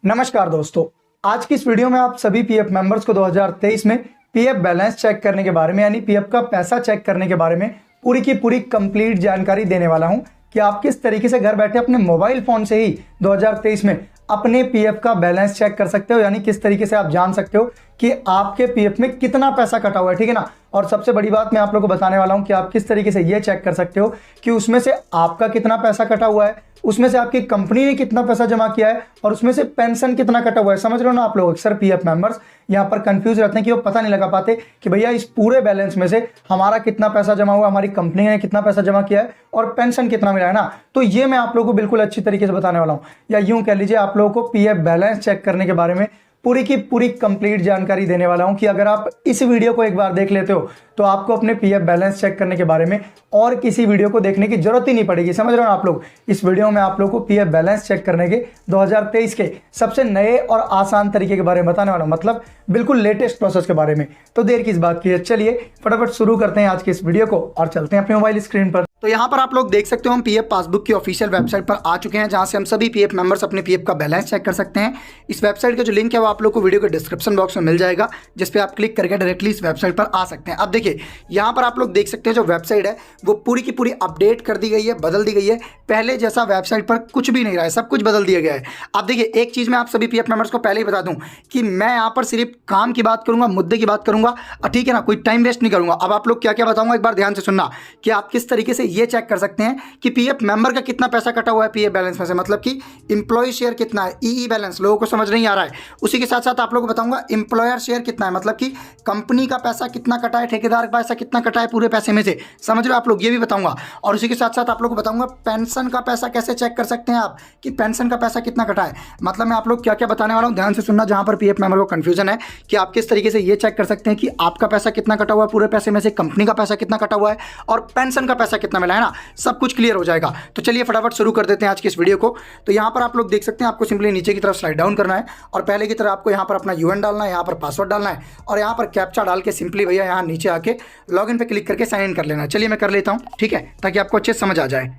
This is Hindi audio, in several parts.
नमस्कार दोस्तों, आज की इस वीडियो में आप सभी पीएफ मेंबर्स को 2023 में पीएफ बैलेंस चेक करने के बारे में यानी पीएफ का पैसा चेक करने के बारे में पूरी की पूरी कंप्लीट जानकारी देने वाला हूं कि आप किस तरीके से घर बैठे अपने मोबाइल फोन से ही 2023 में अपने पीएफ का बैलेंस चेक कर सकते हो। यानी किस तरीके से आप जान सकते हो कि आपके पीएफ में कितना पैसा कटा हुआ है, ठीक है ना। और सबसे बड़ी बात मैं आप लोगों को बताने वाला हूं कि आप किस तरीके से ये चेक कर सकते हो कि उसमें से आपका कितना पैसा कटा हुआ है, उसमें से आपकी कंपनी ने कितना पैसा जमा किया है और उसमें से पेंशन कितना कटा हुआ है। समझ रहे हो ना आप लोग। अक्सर पीएफ मेंबर्स यहाँ पर कंफ्यूज रहते हैं कि वो पता नहीं लगा पाते कि भैया इस पूरे बैलेंस में से हमारा कितना पैसा जमा हुआ, हमारी कंपनी ने कितना पैसा जमा किया है और पेंशन कितना मिला है ना। तो ये मैं आप लोगों को बिल्कुल अच्छी तरीके से बताने वाला हूँ, या यूं कह लीजिए आप लोगों को पीएफ बैलेंस चेक करने के बारे में पूरी की पूरी कंप्लीट जानकारी देने वाला हूं कि अगर आप इस वीडियो को एक बार देख लेते हो तो आपको अपने पीएफ बैलेंस चेक करने के बारे में और किसी वीडियो को देखने की जरूरत ही नहीं पड़ेगी। समझ रहे हो आप लोग। इस वीडियो में आप लोगों को पीएफ बैलेंस चेक करने के 2023 के सबसे नए और आसान तरीके के बारे में बताने वाला हूं, मतलब बिल्कुल लेटेस्ट प्रोसेस के बारे में। तो देर किस बात की है, चलिए फटाफट शुरू करते हैं आज की इस वीडियो को और चलते हैं अपने मोबाइल स्क्रीन पर। तो यहाँ पर आप लोग देख सकते हो हम पीएफ पासबुक की ऑफिशियल वेबसाइट पर आ चुके हैं, जहां से हम सभी पीएफ मेंबर्स अपने पीएफ का बैलेंस चेक कर सकते हैं। इस वेबसाइट का जो लिंक है वो आप लोग को वीडियो के डिस्क्रिप्शन बॉक्स में मिल जाएगा, जिस पे आप क्लिक करके डायरेक्टली इस वेबसाइट पर आ सकते हैं। अब देखिए यहाँ पर आप लोग देख सकते हैं जो वेबसाइट है वो पूरी की पूरी अपडेट कर दी गई है, बदल दी गई है। पहले जैसा वेबसाइट पर कुछ भी नहीं रहा है, सब कुछ बदल दिया गया है। अब देखिए एक चीज़ मैं आप सभी पीएफ मेंबर्स को पहले ही बता दूं कि मैं यहाँ पर सिर्फ काम की बात करूंगा, मुद्दे की बात करूंगा, ठीक है ना, कोई टाइम वेस्ट नहीं करूंगा। अब आप लोग क्या क्या बताऊंगा एक बार ध्यान से सुनना कि आप किस तरीके से ये चेक कर सकते हैं कि पीएफ मेंबर का कितना पैसा कटा हुआ है पीएफ बैलेंस में से, मतलब कि एम्प्लॉय शेयर कितना है, ईई बैलेंस लोगों को समझ नहीं आ रहा है। उसी के साथ साथ आप लोगों को बताऊंगा एम्प्लॉयर शेयर कितना है, मतलब कि कंपनी का पैसा कितना कटा है, ठेकेदार का पैसा कितना कटा है पूरे पैसे में से, समझ रहे हो आप लोग, ये भी बताऊंगा। और उसी के साथ साथ आप लोग को बताऊंगा पेंशन का पैसा कैसे चेक कर सकते हैं आप कि पेंशन का पैसा कितना कटा है। मतलब मैं आप लोग क्या क्या बताने वाला हूं, ध्यान से सुनना। जहां पर पीएफ मेंबर को कंफ्यूजन है कि आप किस तरीके से ये चेक कर सकते हैं कि आपका पैसा कितना कटा हुआ है पूरे पैसे में से, कंपनी का पैसा कितना कटा हुआ है और पेंशन का पैसा कितना मिला है ना, सब कुछ क्लियर हो जाएगा। तो चलिए फटाफट शुरू कर देते हैं आज की इस वीडियो को। तो यहाँ पर आप लोग देख सकते हैं आपको सिंपली नीचे की तरफ स्लाइड डाउन करना है और पहले की तरह आपको यहाँ पर अपना यूएन डालना है, यहाँ पर पासवर्ड डालना है और यहाँ पर कैप्चा डाल के सिंपली भैया यहाँ नीचे आके लॉगिन पे क्लिक करके साइन इन कर लेना है। चलिए मैं कर लेता हूँ, ठीक है, ताकि आपको अच्छे से समझ आ जाए।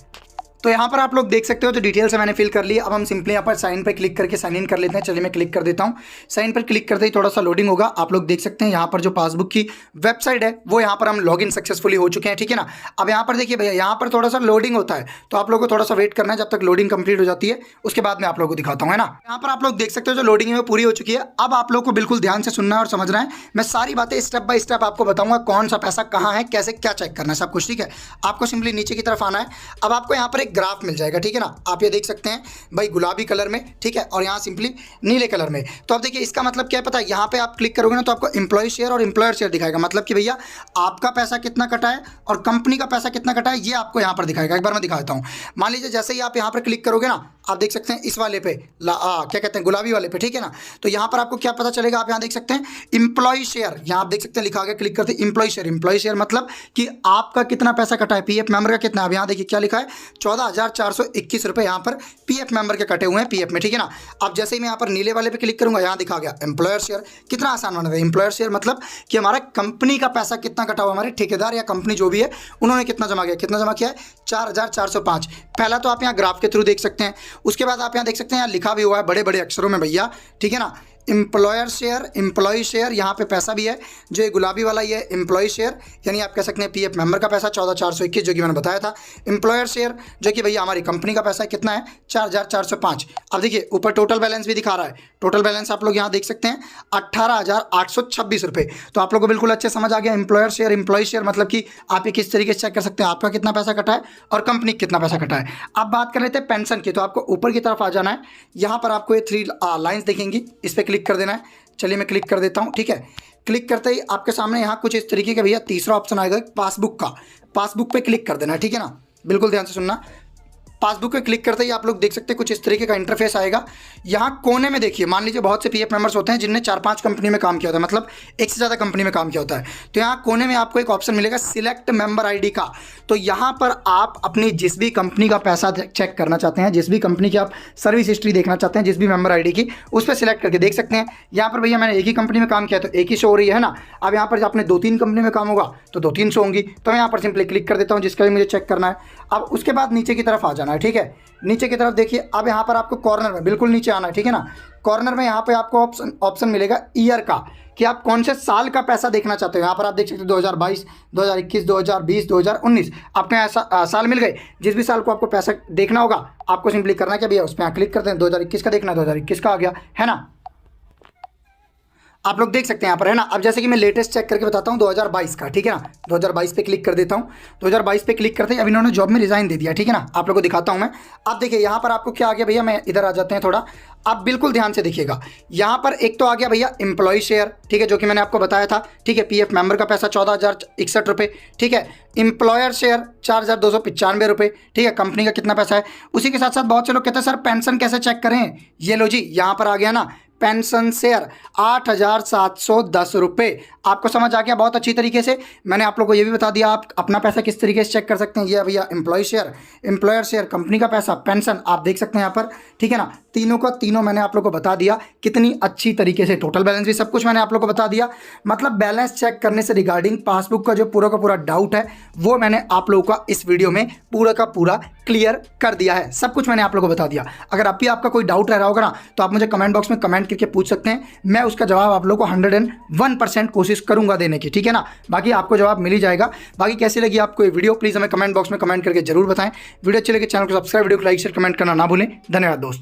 तो यहाँ पर आप लोग देख सकते हो जो डिटेल्स है मैंने फिल कर ली। अब हम सिंपली यहाँ पर साइन पे क्लिक करके साइन इन कर लेते हैं। चलिए मैं क्लिक कर देता हूँ। साइन पर क्लिक करते ही थोड़ा सा लोडिंग होगा। आप लोग देख सकते हैं यहाँ पर जो पासबुक की वेबसाइट है वो यहाँ पर हम लॉगिन सक्सेसफुली हो चुके हैं, ठीक है ना। अब यहाँ पर देखिए भैया यहाँ पर थोड़ा सा लोडिंग होता है, तो आप लोगों को थोड़ा सा वेट करना है जब तक लोडिंग कंप्लीट हो जाती है, उसके बाद मैं आप लोगों को दिखाता हूँ, है ना। यहाँ पर आप लोग देख सकते हो जो लोडिंग है वो पूरी हो चुकी है। अब आप लोग को बिल्कुल ध्यान से सुनना है और समझना है। मैं सारी बातें स्टेप बाय स्टेप आपको बताऊंगा, कौन सा पैसा कहाँ है, कैसे क्या चेक करना है, सब कुछ, ठीक है। आपको सिंपली नीचे की तरफ आना है। अब आपको यहाँ पर एक ग्राफ मिल जाएगा, ठीक है ना। आप ये देख सकते हैं भाई गुलाबी कलर में, ठीक है, और यहाँ सिंपली नीले कलर में। तो अब देखिए इसका मतलब क्या है पता है, यहाँ पे आप क्लिक करोगे ना तो आपको एम्प्लॉय शेयर और एम्प्लॉयर शेयर दिखाएगा, मतलब कि भैया आपका पैसा कितना कटा है और कंपनी का पैसा कितना कटा है ये आपको यहाँ पर दिखाएगा। एक बार मैं दिखा देता हूँ। मान लीजिए जैसे ही आप यहाँ पर क्लिक करोगे ना, आप देख सकते हैं इस वाले पे क्या कहते हैं गुलाबी वाले पे, ठीक है ना। तो यहाँ पर आपको क्या पता चलेगा, आप यहाँ देख सकते हैं एम्प्लॉय शेयर, यहाँ आप देख सकते हैं लिखा गया, क्लिक करते हैं एम्प्लॉय शेयर। एम्प्लॉय शेयर मतलब कि आपका कितना पैसा कटा है, पीएफ मेंबर का कितना। अब यहाँ देखिए क्या लिखा है, 14,421 रुपये यहाँ पर पीएफ मेंबर के कटे हुए हैं पीएफ में, ठीक है ना। अब जैसे ही मैं यहाँ पर नीले वाले पे क्लिक करूंगा, यहाँ दिखा गया एम्प्लॉयर शेयर। कितना आसान बना था। एम्प्लॉयर शेयर मतलब कि हमारा कंपनी का पैसा कितना कटा हुआ, हमारे ठेकेदार या कंपनी जो भी है उन्होंने कितना जमा किया है 4,405। पहला तो आप यहाँ ग्राफ के थ्रू देख सकते हैं। उसके बाद आप यहाँ देख सकते हैं यहाँ लिखा भी हुआ है बड़े बड़े अक्षरों में भैया, ठीक है ना, एम्प्लॉयर शेयर, एम्प्लॉय शेयर। यहाँ पे पैसा भी है जो ये गुलाबी वाला ये एम्प्लॉय शेयर, यानी आप कह सकते हैं पीएफ मेंबर का पैसा 14,421 जो कि मैंने बताया था। एम्प्लॉयर शेयर जो कि भैया हमारी कंपनी का पैसा कितना है 4,405। अब देखिए ऊपर टोटल बैलेंस भी दिखा रहा है। टोटल बैलेंस आप लोग यहाँ देख सकते हैं 18,826 रुपये। तो आप लोग को बिल्कुल अच्छे समझ आ गया एम्प्लॉयर शेयर एम्प्लॉय शेयर मतलब कि आप ये किस तरीके से चेक कर सकते हैं आपका कितना पैसा कटा है और कंपनी कितना पैसा कटा है। अब बात कर लेते हैं पेंशन की। तो आपको ऊपर की तरफ आ जाना है। यहाँ पर आपको ये 3 लाइन्स दिखेंगी, इस पर क्लिक कर देना है। चलिए मैं क्लिक कर देता हूं, ठीक है। क्लिक करते ही आपके सामने यहां कुछ इस तरीके का भैया तीसरा ऑप्शन आएगा पासबुक का। पासबुक पे क्लिक कर देना है, ठीक है ना। बिल्कुल ध्यान से सुनना। पासबुक पे क्लिक करते ही आप लोग देख सकते हैं कुछ इस तरीके का इंटरफेस आएगा। यहाँ कोने में देखिए, मान लीजिए बहुत से पीएफ मेंबर्स होते हैं जिनने 4-5 कंपनी में काम किया होता है, मतलब एक से ज़्यादा कंपनी में काम किया होता है। तो यहाँ कोने में आपको एक ऑप्शन मिलेगा सिलेक्ट मेंबर आईडी का। तो यहाँ पर आप अपनी जिस भी कंपनी का पैसा चेक करना चाहते हैं, जिस भी कंपनी की आप सर्विस हिस्ट्री देखना चाहते हैं, जिस भी मेंबर आईडी की, उस पर सिलेक्ट करके देख सकते हैं। यहाँ पर भैया मैंने एक ही कंपनी में काम किया तो एक ही शो हो रही है ना। अब यहाँ पर आपने 2-3 कंपनी में काम होगा तो 2-3 शो होंगी। तो मैं यहाँ पर सिंपली क्लिक कर देता हूँ जिसका भी मुझे चेक करना है। अब उसके बाद नीचे की तरफ आ जाना है, ठीक है। नीचे की तरफ देखिए, अब यहाँ पर आपको कॉर्नर में बिल्कुल नीचे आना है, ठीक है ना। कॉर्नर में यहाँ पे आपको ऑप्शन मिलेगा ईयर का, कि आप कौन से साल का पैसा देखना चाहते हो। यहाँ पर आप देख सकते हो 2022, 2021, 2020, 2019 आपने ऐसा साल मिल गए। जिस भी साल को आपको पैसा देखना होगा आपको सिंपली करना है क्या भैया, उस पर क्लिक करते हैं। 2021 का देखना है, 2021 का आ गया है ना, आप लोग देख सकते हैं यहाँ पर, है ना। अब जैसे कि मैं लेटेस्ट चेक करके बताता हूँ 2022 का, ठीक है ना। 2022 पे क्लिक कर देता हूँ। 2022 पे क्लिक करते ही अब इन्होंने जॉब में रिजाइन दे दिया, ठीक है ना। आप लोगों को दिखाता हूँ मैं। अब देखिए यहाँ पर आपको क्या आ गया भैया, मैं इधर आ जाते हैं थोड़ा, आप बिल्कुल ध्यान से देखिएगा। यहाँ पर एक तो आ गया भैया एम्प्लॉय शेयर, ठीक है, जो कि मैंने आपको बताया था, ठीक है। पीएफ मेंबर का पैसा 14,061 रुपये, ठीक है। एम्प्लॉयर शेयर 4,295 रुपये, ठीक है। कंपनी का कितना पैसा है। उसी के साथ साथ बहुत से लोग कहते हैं सर पेंशन कैसे चेक करें, ये लो जी, यहाँ पर आ गया ना पेंशन शेयर 8,710 रुपये। आपको समझ आ गया बहुत अच्छी तरीके से। मैंने आप लोगों को ये भी बता दिया आप अपना पैसा किस तरीके से चेक कर सकते हैं। ये भैया employ share, employer share, company का पैसा, पेंशन आप देख सकते हैं यहाँ पर, ठीक है ना। तीनों का तीनों मैंने आप लोगों को बता दिया कितनी अच्छी तरीके से। टोटल बैलेंस भी सब कुछ मैंने आप लोगों को बता दिया। मतलब बैलेंस चेक करने से रिगार्डिंग पासबुक का जो पूरा का पूरा डाउट है वो मैंने आप लोगों का इस वीडियो में पूरा का पूरा क्लियर कर दिया है। सब कुछ मैंने आप लोगों को बता दिया। अगर आप भी आपका कोई डाउट रह रहा होगा ना तो आप मुझे कमेंट बॉक्स में कमेंट करके पूछ सकते हैं, मैं उसका जवाब आप लोगों को 101% कोशिश करूंगा देने की, ठीक है ना। बाकी आपको जवाब मिल ही जाएगा। बाकी कैसी लगी आपको ये वीडियो प्लीज़ हमें कमेंट बॉक्स में कमेंट करके जरूर बताएं। वीडियो अच्छी लगे चैनल को सब्सक्राइब, वीडियो को लाइक शेयर कमेंट करना ना भूलें। धन्यवाद दोस्तों।